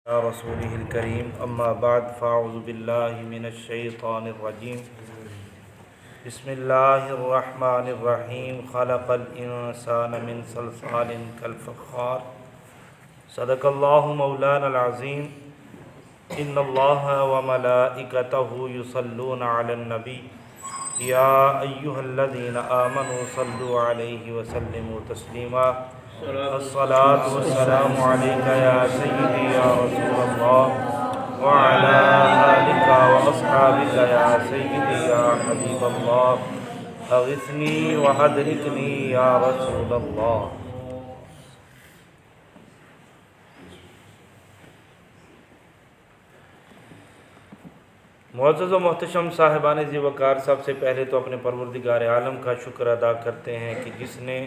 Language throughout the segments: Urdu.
رسوله الكريم أما بعد فأعوذ بالله من الشيطان الرجيم بسم الله الرحمن الرحيم خلق الإنسان من صلصال كالفخار صدق الله مولانا العظيم إن الله وملائكته يصلون على النبي يا أيها الذين آمنوا صلوا عليه وسلموا تسليما الصلاة والسلام عليك يا سيدي يا رسول الله وعلى آلك وأصحابك يا سيدي يا حبيب الله أغثني وأدركني يا رسول الله. معزز و محتشم صاحبان ذی وقار، سب سے پہلے تو اپنے پروردگار عالم کا شکر ادا کرتے ہیں کہ جس نے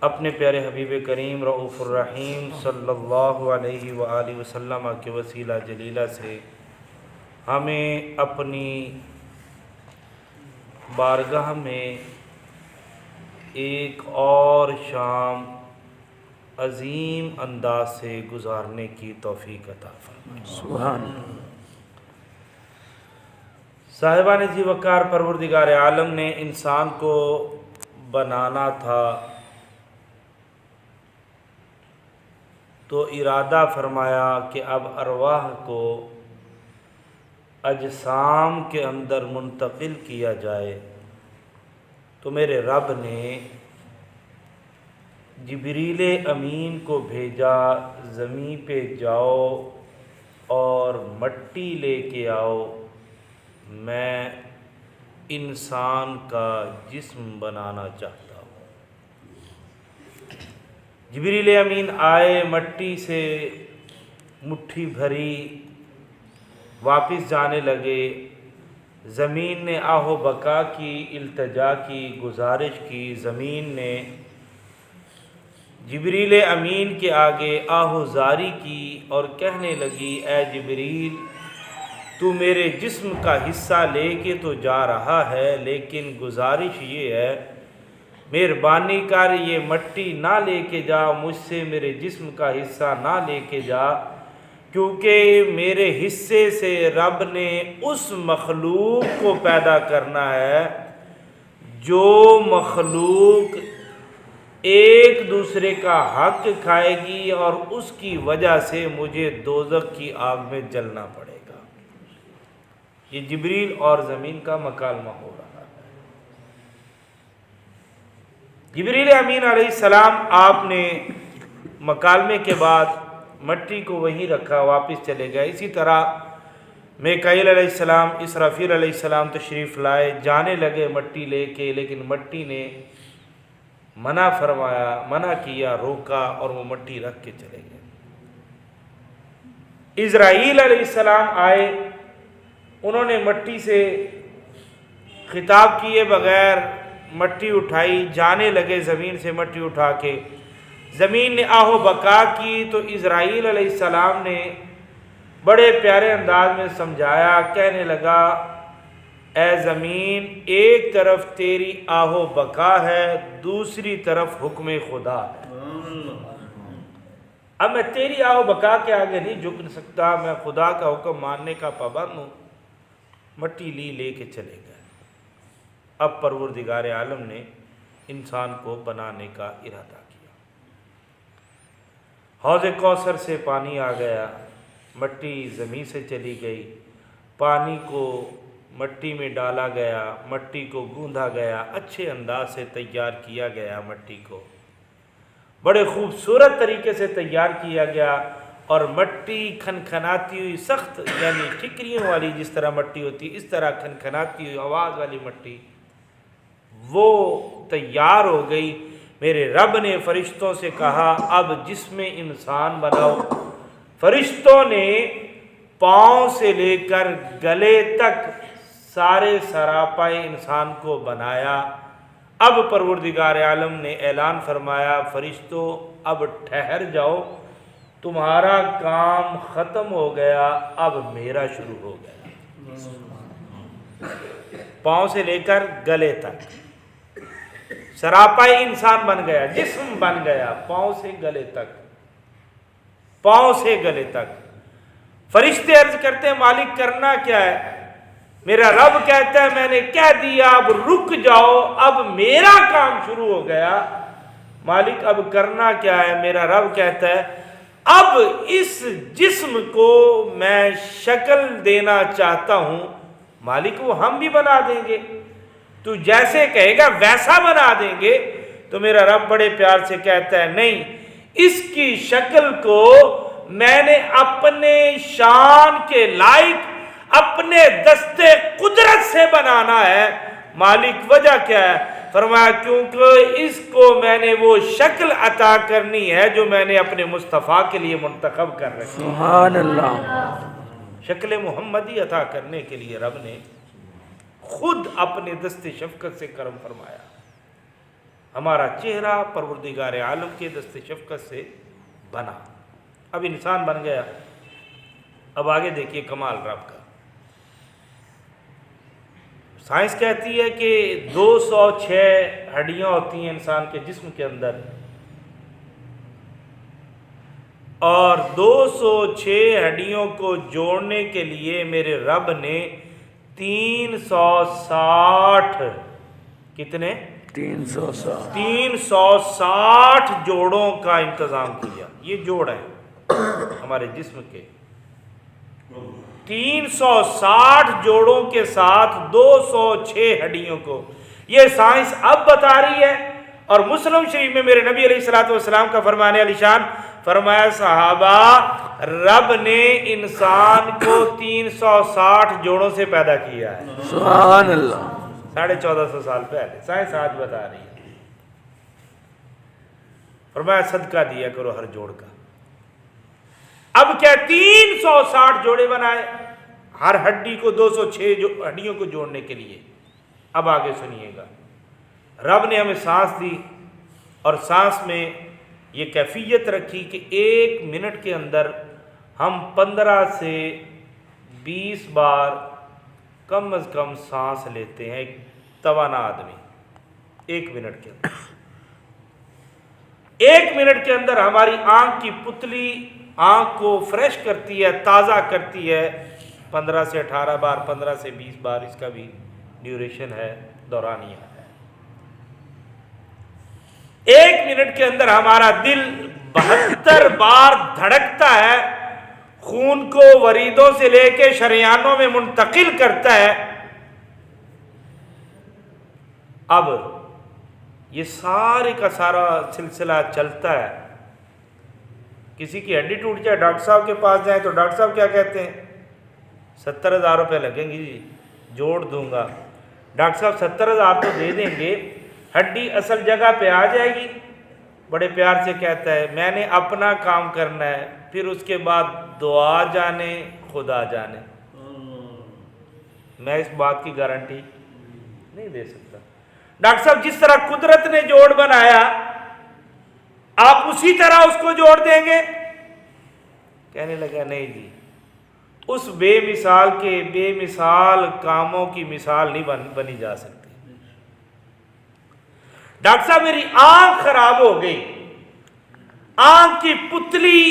اپنے پیارے حبیب کریم رؤوف الرحیم صلی اللہ علیہ وآلہ وسلم کے وسیلہ جلیلہ سے ہمیں اپنی بارگاہ میں ایک اور شام عظیم انداز سے گزارنے کی توفیق عطا فرمائے. سبحان اللہ. صاحبان ذی وقار، پروردگار عالم نے انسان کو بنانا تھا تو ارادہ فرمایا کہ اب ارواح کو اجسام کے اندر منتقل کیا جائے. تو میرے رب نے جبریل امین کو بھیجا، زمین پہ جاؤ اور مٹی لے کے آؤ، میں انسان کا جسم بنانا چاہتا ہوں. جبریل امین آئے، مٹی سے مٹھی بھری، واپس جانے لگے. زمین نے آہ و بکا کی، التجا کی، گزارش کی. زمین نے جبریل امین کے آگے آہ و زاری کی اور کہنے لگی، اے جبریل، تو میرے جسم کا حصہ لے کے تو جا رہا ہے، لیکن گزارش یہ ہے، مہربانی کر یہ مٹی نہ لے کے جا، مجھ سے میرے جسم کا حصہ نہ لے کے جا، کیونکہ میرے حصے سے رب نے اس مخلوق کو پیدا کرنا ہے جو مخلوق ایک دوسرے کا حق کھائے گی اور اس کی وجہ سے مجھے دوزخ کی آگ میں جلنا پڑے گا. یہ جبریل اور زمین کا مکالمہ ہو رہا ہے. جبریل امین علیہ السلام آپ نے مکالمے کے بعد مٹی کو وہیں رکھا، واپس چلے گئے. اسی طرح میکائیل علیہ السلام، اسرافیل علیہ السلام تشریف لائے، جانے لگے مٹی لے کے، لیکن مٹی نے منع فرمایا، منع کیا، روکا اور وہ مٹی رکھ کے چلے گئے. اسرائیل علیہ السلام آئے، انہوں نے مٹی سے خطاب کیے بغیر مٹی اٹھائی، جانے لگے زمین سے مٹی اٹھا کے. زمین نے آہ و بکا کی تو اسرائیل علیہ السلام نے بڑے پیارے انداز میں سمجھایا، کہنے لگا، اے زمین، ایک طرف تیری آہ و بکا ہے، دوسری طرف حکم خدا ہے. اب میں تیری آہ و بکا کے آگے نہیں جھک سکتا، میں خدا کا حکم ماننے کا پابند ہوں. مٹی لے کے چلے گئے. اب پروردگار عالم نے انسان کو بنانے کا ارادہ کیا. حوض کوثر سے پانی آ گیا، مٹی زمین سے چلی گئی، پانی کو مٹی میں ڈالا گیا، مٹی کو گوندھا گیا، اچھے انداز سے تیار کیا گیا. مٹی کو بڑے خوبصورت طریقے سے تیار کیا گیا اور مٹی کھنکھناتی ہوئی، سخت یعنی ٹھکریوں والی جس طرح مٹی ہوتی، اس طرح کھنکھناتی ہوئی آواز والی مٹی وہ تیار ہو گئی. میرے رب نے فرشتوں سے کہا، اب جسم انسان بناؤ. فرشتوں نے پاؤں سے لے کر گلے تک سارے سراپائے انسان کو بنایا. اب پروردگار عالم نے اعلان فرمایا، فرشتوں اب ٹھہر جاؤ، تمہارا کام ختم ہو گیا، اب میرا شروع ہو گیا. پاؤں سے لے کر گلے تک سراپائی انسان بن گیا، جسم بن گیا، پاؤں سے گلے تک. پاؤں سے گلے تک۔ فرشتے عرض کرتے ہیں مالک کرنا کیا ہے؟ میرا رب کہتا ہے میں نے کہہ دیا اب رک جاؤ، اب میرا کام شروع ہو گیا۔ مالک اب کرنا کیا ہے؟ میرا رب کہتا ہے اب اس جسم کو میں شکل دینا چاہتا ہوں۔ مالک وہ ہم بھی بنا دیں گے، تو جیسے کہے گا ویسا بنا دیں گے۔ تو میرا رب بڑے پیار سے کہتا ہے نہیں، اس کی شکل کو میں نے اپنے شان کے لائق اپنے دستے قدرت سے بنانا ہے۔ مالک وجہ کیا ہے؟ فرمایا کیونکہ اس کو میں نے وہ شکل عطا کرنی ہے جو میں نے اپنے مصطفیٰ کے لیے منتخب کر رکھی۔ سبحان اللہ۔ شکل محمدی عطا کرنے کے لیے رب نے خود اپنے دست شفقت سے کرم فرمایا۔ ہمارا چہرہ پروردگار عالم کے دست شفقت سے بنا، اب انسان بن گیا۔ اب آگے دیکھیے کمال رب کا۔ سائنس کہتی ہے کہ 206 ہڈیاں ہوتی ہیں انسان کے جسم کے اندر، اور 206 ہڈیوں کو جوڑنے کے لیے میرے رب نے 360 کتنے 360 جوڑوں کا انتظام کیا۔ یہ جوڑ ہے ہمارے جسم کے، 360 جوڑوں کے ساتھ 206 ہڈیوں کو۔ یہ سائنس اب بتا رہی ہے، اور مسلم شریف میں میرے نبی علیہ الصلوۃ والسلام کا فرمانے علی شان فرمایا صحابہ رب نے انسان کو 360 جوڑوں سے پیدا کیا ہے۔ سبحان اللہ۔ 1450 سال پہلے سائنس آج بتا رہی ہے۔ فرمایا صدقہ دیا کرو ہر جوڑ کا۔ اب کیا 360 جوڑے بنائے ہر ہڈی کو 206 ہڈیوں کو جوڑنے کے لیے۔ اب آگے سنیے گا، رب نے ہمیں سانس دی، اور سانس میں یہ کیفیت رکھی کہ 1 منٹ کے اندر ہم 15 سے 20 بار کم از کم سانس لیتے ہیں، ایک توانا آدمی 1 منٹ کے اندر۔ 1 منٹ کے اندر ہماری آنکھ کی پتلی آنکھ کو فریش کرتی ہے، تازہ کرتی ہے 15 سے 18 بار، 15 سے 20 بار، اس کا بھی ڈیوریشن ہے، دورانیہ ہے۔ 1 منٹ کے اندر ہمارا دل 72 بار دھڑکتا ہے، خون کو وریدوں سے لے کے شریانوں میں منتقل کرتا ہے۔ اب یہ سارے کا سارا سلسلہ چلتا ہے۔ کسی کی ہڈی ٹوٹ جائے، ڈاکٹر صاحب کے پاس جائیں تو ڈاکٹر صاحب کیا کہتے ہیں؟ 70,000 روپے لگیں گے جی، جوڑ دوں گا۔ ڈاکٹر صاحب 70,000 تو دے دیں گے، ہڈی اصل جگہ پہ آ جائے گی؟ بڑے پیار سے کہتا ہے میں نے اپنا کام کرنا ہے، پھر اس کے بعد دعا جانے خدا جانے۔ میں اس بات کی گارنٹی نہیں دے سکتا۔ ڈاکٹر صاحب جس طرح قدرت نے جوڑ بنایا آپ اسی طرح اس کو جوڑ دیں گے؟ کہنے لگا نہیں جی، اس بے مثال کے بے مثال کاموں کی مثال نہیں بنی جا سکتی۔ ڈاکٹر صاحب میری آنکھ خراب ہو گئی، آنکھ کی پتلی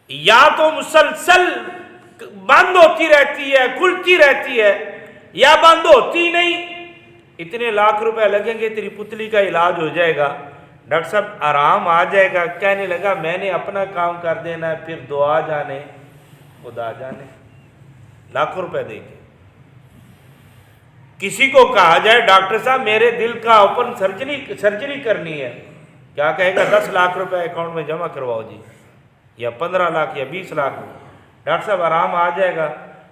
یا تو مسلسل بند ہوتی رہتی ہے، کھلتی رہتی ہے، یا بند ہوتی نہیں، اتنے لاکھ روپے لگیں گے تیری پتلی کا علاج ہو جائے گا۔ ڈاکٹر صاحب آرام آ جائے گا؟ کہنے لگا میں نے اپنا کام کر دینا ہے، پھر دعا جانے خدا جانے۔ لاکھوں روپے دے کے کسی کو کہا جائے ڈاکٹر صاحب میرے دل کا اوپن سرجری کرنی ہے، کیا کہے گا 10 لاکھ روپے اکاؤنٹ میں جمع کرواؤ جی، یا 15 لاکھ یا 20 لاکھ۔ ڈاکٹر صاحب آرام آ جائے گا؟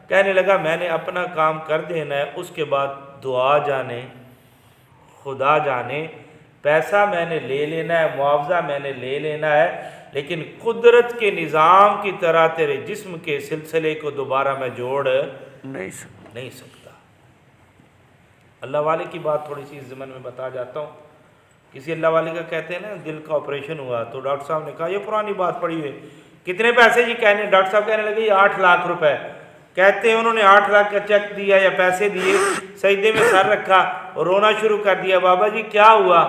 کہنے لگا میں نے اپنا کام کر دینا ہے، اس کے بعد دعا جانے خدا جانے، پیسہ میں نے لے لینا ہے، معاوضہ میں نے لے لینا ہے، لیکن قدرت کے نظام کی طرح تیرے جسم کے سلسلے کو دوبارہ میں جوڑ نہیں سکتا۔ اللہ والے کی بات تھوڑی سی اس ضمن میں بتا جاتا ہوں۔ کسی اللہ والے کا کہتے ہیں نا دل کا آپریشن ہوا، تو ڈاکٹر صاحب نے کہا یہ پرانی بات پڑی ہوئی، کتنے پیسے جی؟ کہنے ڈاکٹر صاحب کہنے لگے یہ 8 لاکھ روپے۔ کہتے ہیں انہوں نے 8 لاکھ کا چیک دیا یا پیسے دیے، سجدے میں سر رکھا اور رونا شروع کر دیا، بابا جی کیا ہوا؟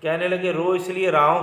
کہنے لگے رو اس لیے رہا ہوں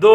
2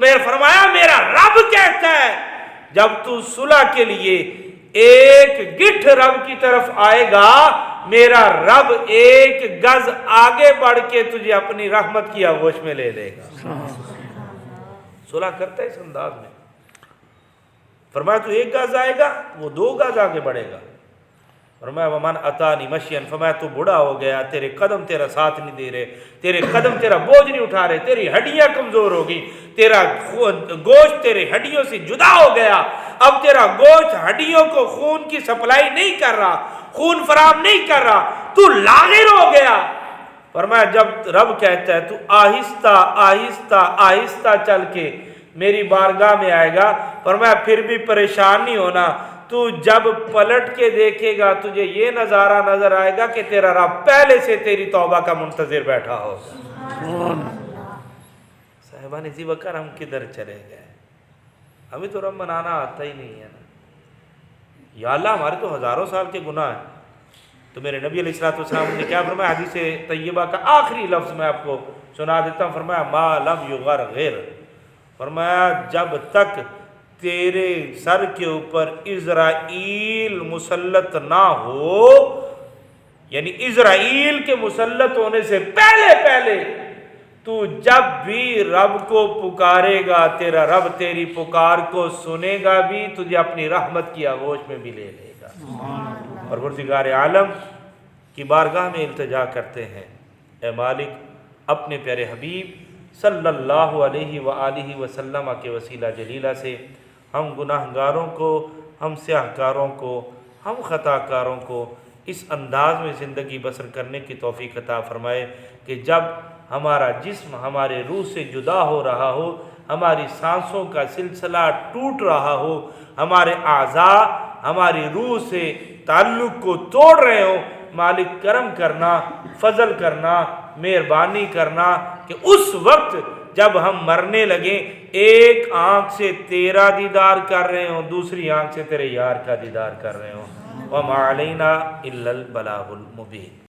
میں فرمایا میرا رب کہتا ہے جب تو صلح کے لیے ایک گٹھ رب کی طرف آئے گا میرا رب ایک گز آگے بڑھ کے تجھے اپنی رحمت کی آغوش میں لے لے گا. صلح کرتا ہے اس انداز میں. فرمایا تو ایک گز آئے گا وہ 2 گز آگے بڑھے گا. فرمایا ومن اتانی مشین، فرمایا تو بوڑھا ہو گیا، تیرے قدم تیرا ساتھ نہیں دے رہے، تیرے قدم تیرا بوجھ نہیں اٹھا رہے، تیری ہڈیاں کمزور ہو گئی، تیرا گوشت تیرے ہڈیوں سے جدا ہو گیا، اب تیرا گوشت ہڈیوں کو خون کی سپلائی نہیں کر رہا، خون فراہم نہیں کر رہا، تو لاغر ہو گیا. فرمایا جب رب کہتا ہے تو آہستہ آہستہ آہستہ چل کے میری بارگاہ میں آئے گا، فرمایا پھر بھی پریشان نہیں ہونا، تو جب پلٹ کے دیکھے گا تجھے یہ نظارہ نظر آئے گا کہ تیرا رب پہلے سے تیری توبہ کا منتظر بیٹھا ہوگا. صاحبان اسی وقت ہم کدھر چلے گئے؟ ہمیں تو رب منانا آتا ہی نہیں ہے نا. یا اللہ ہمارے تو ہزاروں سال کے گناہ ہیں. تو میرے نبی علیہ الصلوۃ والسلام نے کیا فرمایا؟ حدیث طیبہ کا آخری لفظ میں آپ کو سنا دیتا ہوں. فرمایا ما لم یغرغر، فرمایا جب تک تیرے سر کے اوپر اسرائیل مسلط نہ ہو، یعنی اسرائیل کے مسلط ہونے سے پہلے تو جب بھی رب کو پکارے گا تیرا رب تیری پکار کو سنے گا بھی، تجھے اپنی رحمت کی آغوش میں بھی لے لے گا. پروردگار عالم کی بارگاہ میں التجا کرتے ہیں، اے مالک اپنے پیارے حبیب صلی اللہ علیہ وآلہ وسلم کے وسیلہ جلیلہ سے ہم گناہ گاروں کو، ہم سیاہ کاروں کو، ہم خطا کاروں کو اس انداز میں زندگی بسر کرنے کی توفیق عطا فرمائے کہ جب ہمارا جسم ہمارے روح سے جدا ہو رہا ہو، ہماری سانسوں کا سلسلہ ٹوٹ رہا ہو، ہمارے اعضاء ہماری روح سے تعلق کو توڑ رہے ہوں، مالک کرم کرنا، فضل کرنا، مہربانی کرنا کہ اس وقت جب ہم مرنے لگیں ایک آنکھ سے تیرا دیدار کر رہے ہوں، دوسری آنکھ سے تیرے یار کا دیدار کر رہے ہوں. وَمَا عَلَيْنَا إِلَّا الْبَلَاغُ الْمُبِينُ.